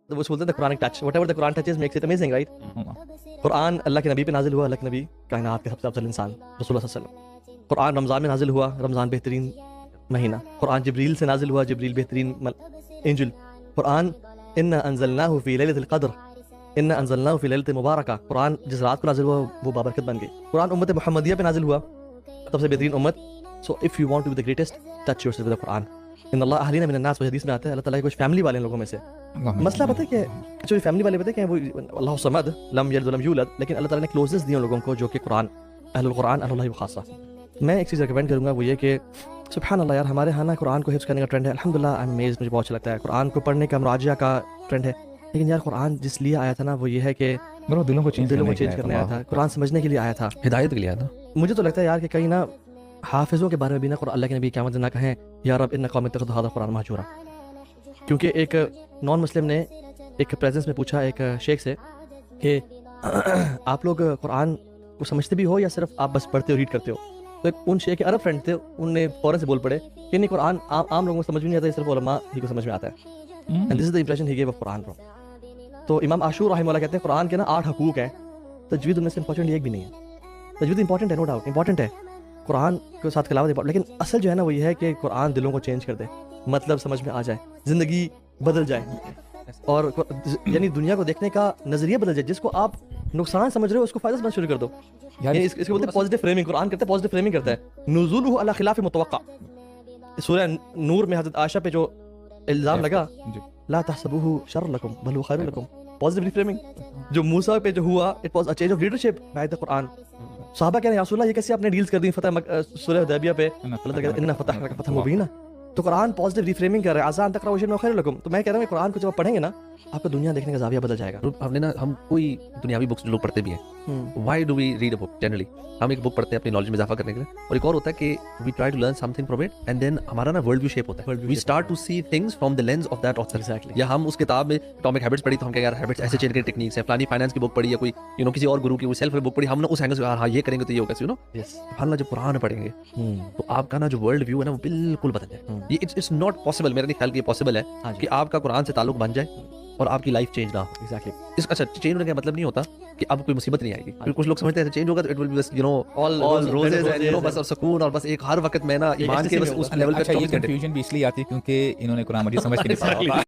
تو وہ بولتے ہیں Quran touch, whatever the Quran touches makes it amazing, right? Quran Allah کے نبی پہ نازل ہوا، اللہ کے نبی کائنات کے سب سے افضل انسان رسول اللہ صلی اللہ علیہ وسلم. قرآن رمضان میں نازل ہوا، رمضان بہترین مہینہ. قرآن جبریل سے نازل ہوا، جبریل بہترین اینجل. قرآن انا انزلناہ فی لیلۃ القدر، انا انزلناہ فی لیلۃ مبارکہ. قرآن جس رات کو نازل ہوا وہ بابرکت بن گئی. قرآن امت محمدیہ پہ نازل ہوا، سب سے بہترین امت. So if you want to be the greatest touch yourself with Quran. ان اللہ اہلینا من الناس، وہ حدیث میں آتا ہے اللہ تعالیٰ کی کچھ فیملی والے لوگوں میں سے. مسئلہ پتہ ہے کہ جو فیملی والے پتہ ہے کہ وہ اللہ صمد لم یلد ولم یولد، لیکن اللہ تعالیٰ نے کلوزنس دی ان لوگوں کو جو کہ قرآن اہل القرآن اہل اللہ خاصہ. میں ایک چیز ریکمینڈ کروں گا وہ یہ کہ سبحان اللہ یار، ہمارے ہاں نا قرآن کو حفظ کرنے کا ٹرینڈ ہے الحمدللہ. آئی ایم امیزڈ، مجھے بہت اچھا لگتا ہے. قرآن کو پڑھنے کا مراجعہ کا ٹرینڈ ہے، لیکن یار قرآن جس لیے آیا تھا نا وہ یہ ہے کہ دلوں کو چینج کرنے آیا تھا. قرآن سمجھنے کے لیے آیا تھا، ہدایت کے لیے آیا تھا. مجھے تو لگتا ہے یار کہ کہیں نا حافظوں کے بارے میں بھی نا اللہ کے نبی قیامت نہ کہیں یا رب ان قوم اتخذوا ھذا القرآن مہجورا. کیونکہ ایک نان مسلم نے ایک پریزنس میں پوچھا ایک شیخ سے کہ آپ لوگ قرآن کو سمجھتے بھی ہو یا صرف آپ بس پڑھتے ہو ریڈ کرتے ہو؟ تو ایک ان شیخ کے عرب فرینڈ تھے، انہوں نے فوراً سے بول پڑے کہ نہیں، قرآن عام لوگوں کو سمجھ بھی نہیں آتا، صرف علماء ہی کو سمجھ میں آتا ہے. And this is the impression he give of Quran. تو امام عاشور رحمہ اللہ کہتے ہیں قرآن کے نا 8 حقوق ہیں، تجوید ان میں سے امپورٹنٹ ایک بھی نہیں ہے. تجوید امپورٹنٹ ہے، نو ڈاؤٹ امپورٹنٹ ہے، قرآن کے ساتھ تلاوت، لیکن اصل جو ہے نا وہ یہ ہے کہ قرآن دلوں کو چینج کر دے، مطلب سمجھ میں آ جائے، زندگی بدل جائے، اور یعنی دنیا کو دیکھنے کا نظریہ بدل جائے. جس کو آپ نقصان سمجھ رہے ہو اس کو فائدہ سمجھ شروع کر دو. یعنی اس کو بولتے ہیں پازیٹیو فریمنگ. قرآن کرتا ہے پازیٹیو فریمنگ کرتا ہے. نزولہ علی خلاف متوقع. سورہ نور میں حضرت عائشہ پہ جو الزام لگا لا تحسبوہ شر لکم بل هو خیر لکم، پازیٹیو ریفریمنگ. جو موسیٰ پہ جو ہوا it was a change of leadership by the Quran. صحابہ کہہ رہے ہیں یا رسول اللہ یہ کیسے آپ نے ڈیلز کر دی فتح سورہ حدیبیہ پہ؟ اللہ تعالیٰ کہتا ہے انا فتحنا لک فتحا مبینا. تو قرآن پازیٹیو ریفریمنگ کر رہا ہے. آسان تقرأوا شیئا خیر لکم. تو میں کہہ رہا ہوں کہ قرآن کو جب آپ پڑھیں گے نا آپ کا دنیا دیکھنے کا زاویہ بدل جائے گا. ہم نے نا ہم کوئی دنیاوی بکس لوگ پڑھتے بھی ہیں، why do we read a book? Generally ہم ایک بک پڑھتے ہیں اپنی نالج میں اضافہ کرنے کے لیے، اور ایک اور ہوتا ہے کہ we try to learn something from it and then ہمارا نا ورلڈ ویو شیپ ہوتا ہے. We start to see things from the lens of that author. یا ہم اس کتاب میں اٹامک ہیبٹس پڑھی تو ہم کہ یار ہیبٹس ایسے چینج کرنے کی ٹیکنیکس ہیں، فلانی فائنانس کی بک پڑھی یا کوئی کسی اور گرو کی کوئی سیلف بک پڑھی، ہم نے اس اینگل سے ہاں یہ کریں گے تو یہ ہوگا. سبحان جب قرآن پڑھیں گے تو آپ کا نا جو ورلڈ ویو ہے نا وہ بالکل بدل جائے. یہ اٹس ناٹ پاسبل، میرے خیال کہ یہ پاسبل ہے کہ آپ کا قرآن سے تعلق بن جائے اور آپ کی لائف چینج نہ ہو. اچھا چینج ہونے کا مطلب نہیں ہوتا کہ اب کوئی مصیبت نہیں آئے گی. پھر کچھ لوگ سمجھتے ہیں چینج ہوگا تو اٹ ول بی بس آل روزز اینڈ بس اور سکون اور بس ایک ہر وقت میں نا ایمان کے بس اس لیول پہ. اچھا یہ کنفیوژن بھی اس لیے آتی ہے کیونکہ انہوں نے قرآن مجید سمجھ کے نہیں پڑھا.